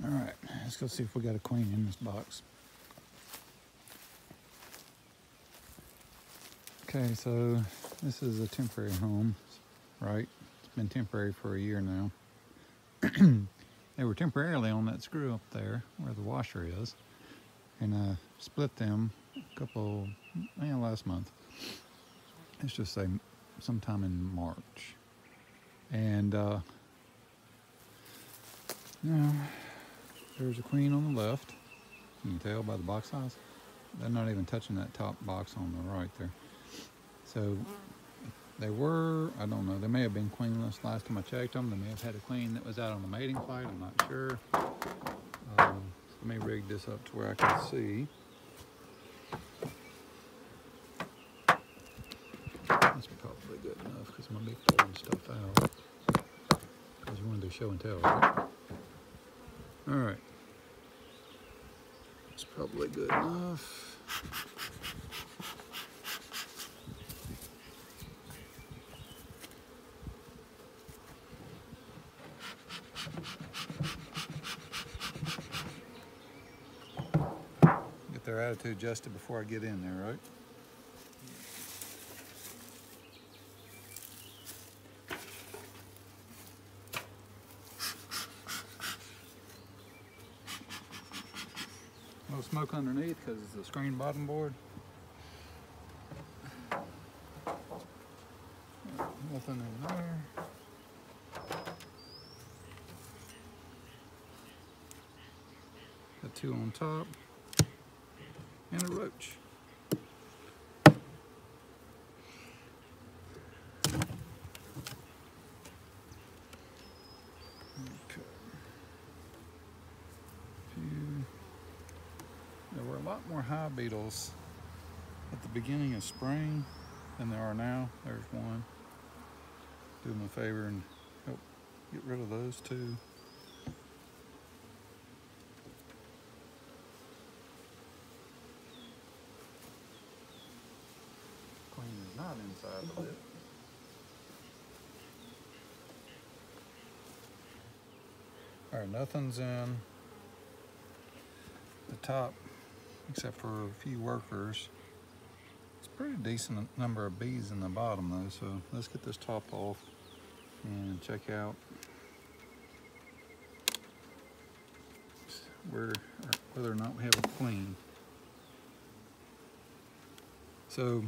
All right, let's go see if we got a queen in this box. Okay, so this is a temporary home, right? It's been temporary for a year now. They were temporarily on that screw up there where the washer is, and I split them last month. Let's just say sometime in March. And now there's a queen on the left. Can you tell by the box size? They're not even touching that top box on the right there. So they were, I don't know, they may have been queenless last time I checked them. They may have had a queen that was out on the mating flight, I'm not sure. Let me rig this up to where I can see. That's probably good enough because I'm going to be pulling stuff out. Because you want to do show and tell, right? Alright. That's probably good enough. Get their attitude adjusted before I get in there, right? No smoke underneath because it's a screen bottom board. Nothing in there. Got two on top and a roach. Okay. There were a lot more hive beetles at the beginning of spring than there are now. There's one. Do them a favor and help get rid of those two. Queen is not inside of it. All right, nothing's in the top except for a few workers. It's a pretty decent number of bees in the bottom though, so let's get this top off and check out whether or not we have a queen. So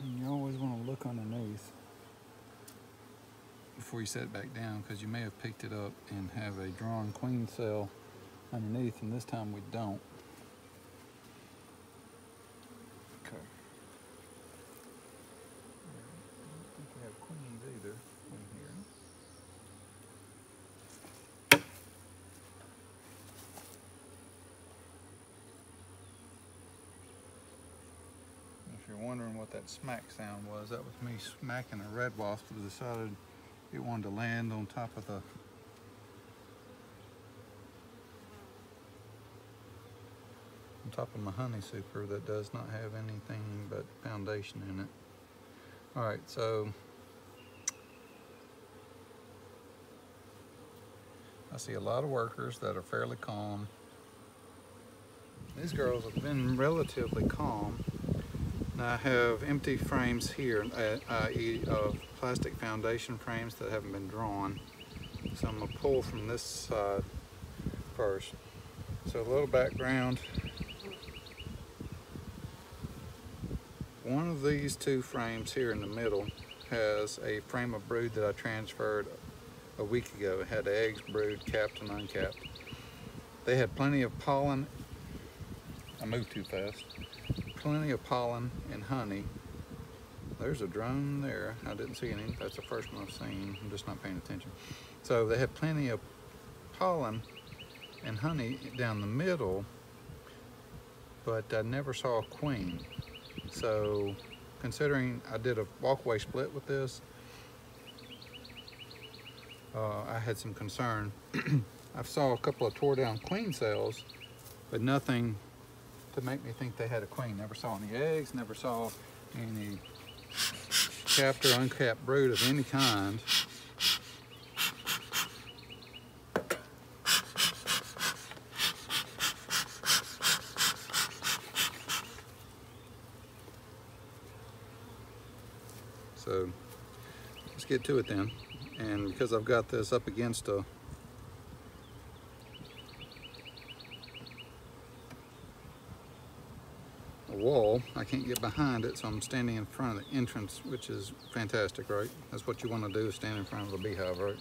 you always want to look underneath before you set it back down, because you may have picked it up and have a drawn queen cell underneath, and this time we don't. Okay. I don't think we have queens either in here. If you're wondering what that smack sound was, that was me smacking a red wasp that decided it wanted to land on top of my honey super that does not have anything but foundation in it. All right, so I see a lot of workers that are fairly calm. These girls have been relatively calm. Now I have empty frames here, i.e. of plastic foundation frames that haven't been drawn. So I'm gonna pull from this side first. So a little background. One of these two frames here in the middle has a frame of brood that I transferred a week ago. It had eggs, brood, capped and uncapped. They had plenty of pollen. I moved too fast. Plenty of pollen and honey. There's a drone there. I didn't see any. That's the first one I've seen. I'm just not paying attention. So they had plenty of pollen and honey down the middle, but I never saw a queen. So considering I did a walkaway split with this, I had some concern. I saw a couple of tore down queen cells, but nothing to make me think they had a queen. Never saw any eggs, never saw any capped or uncapped brood of any kind. So let's get to it then. And because I've got this up against a wall, I can't get behind it, so I'm standing in front of the entrance, which is fantastic, right? That's what you want to do, is stand in front of a beehive, right?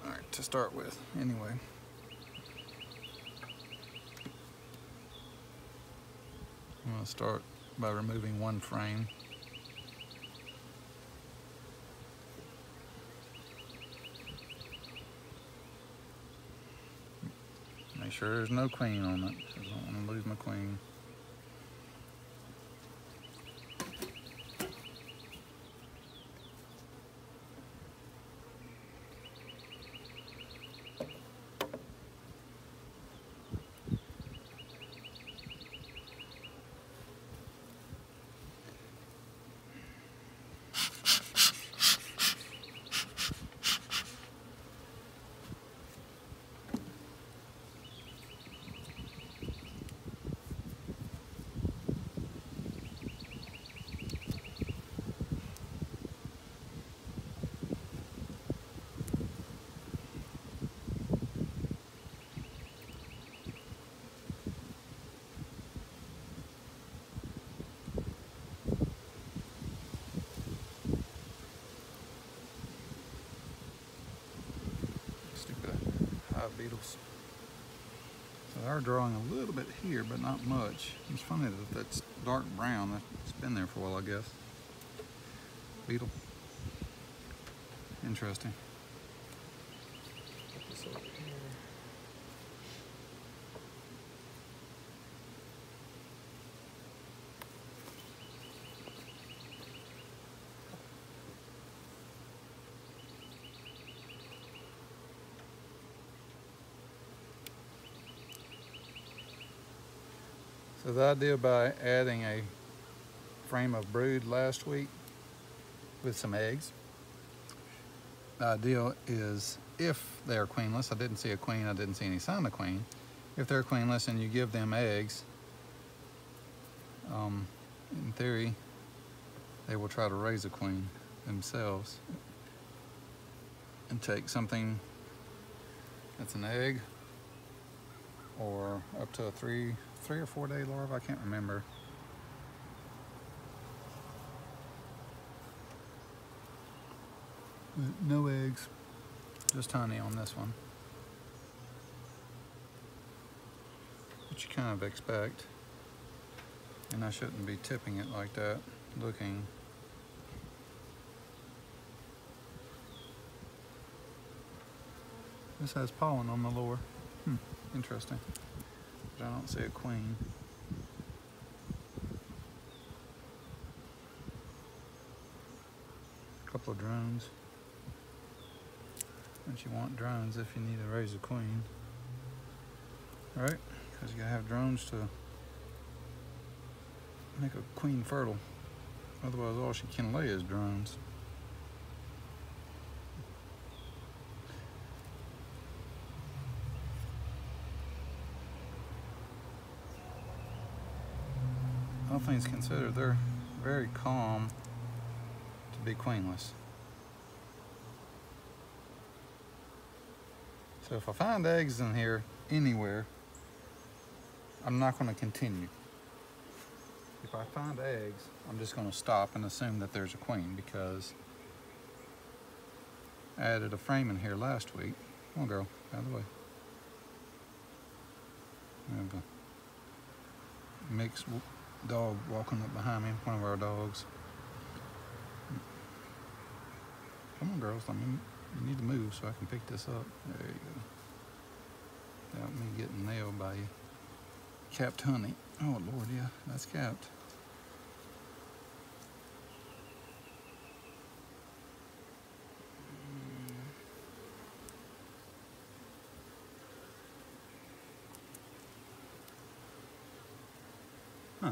All right, to start with, anyway. I'm going to start by removing one frame. Make sure there's no queen on it, because I don't want to lose my queen. Hive beetles. So they are drawing a little bit here, but not much. It's funny that that's dark brown. It's been there for a while, I guess. Beetle. Interesting. Put this over here. So the idea by adding a frame of brood last week with some eggs, the idea is if they're queenless, I didn't see a queen, I didn't see any sign of queen. If they're queenless and you give them eggs, in theory, they will try to raise a queen themselves and take something that's an egg or up to a 3 or 4 day larva, I can't remember. But no eggs, just honey on this one. Which you kind of expect. And I shouldn't be tipping it like that, looking. This has pollen on the lower. Interesting. But I don't see a queen. A couple of drones. But you want drones if you need to raise a queen. Right? Because you gotta have drones to make a queen fertile. Otherwise all she can lay is drones. All things considered, they're very calm to be queenless. So if I find eggs in here anywhere, I'm not going to continue. If I find eggs, I'm just going to stop and assume that there's a queen, because I added a frame in here last week. Come on, girl, out of the way. I have a mixed dog walking up behind me, one of our dogs. Come on, girls, I mean, you need to move so I can pick this up. There you go. Without me getting nailed by capped honey. Oh Lord, yeah, that's capped. Huh.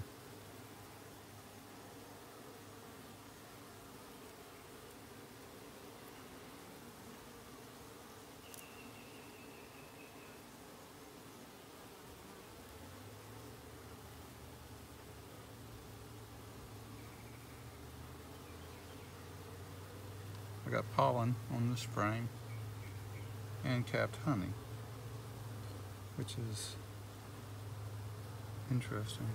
got pollen on this frame and capped honey, which is interesting.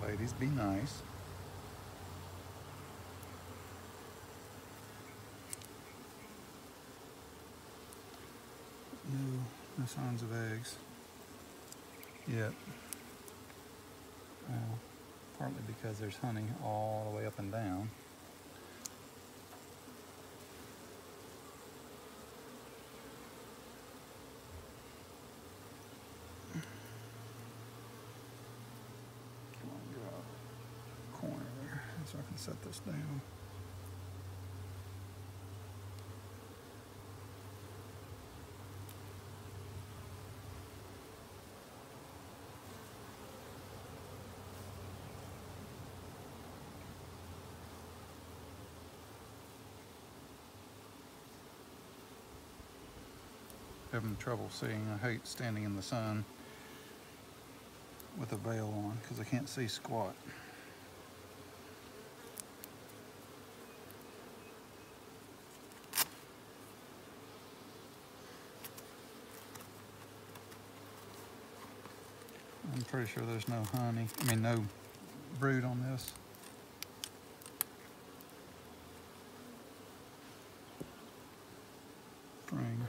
Ladies, be nice. No signs of eggs yet. Well, partly because there's honey all the way up and down. Come on, get out of the corner there so I can set this down. Having trouble seeing. I hate standing in the sun with a veil on because I can't see squat. I'm pretty sure there's no honey, no brood on this. Frame.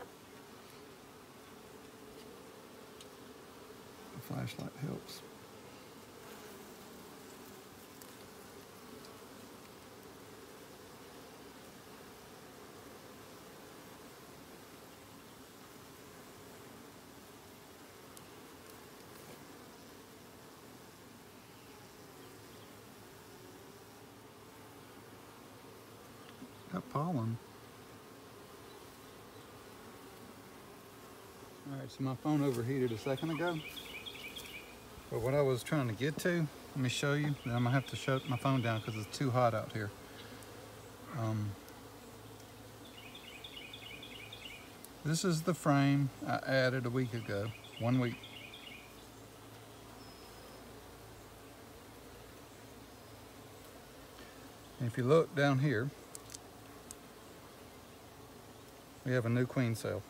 The flashlight helps. Got pollen. Alright, so my phone overheated a second ago. But what I was trying to get to, let me show you. Then I'm gonna have to shut my phone down because it's too hot out here. This is the frame I added a week ago, 1 week. And if you look down here, we have a new queen cell.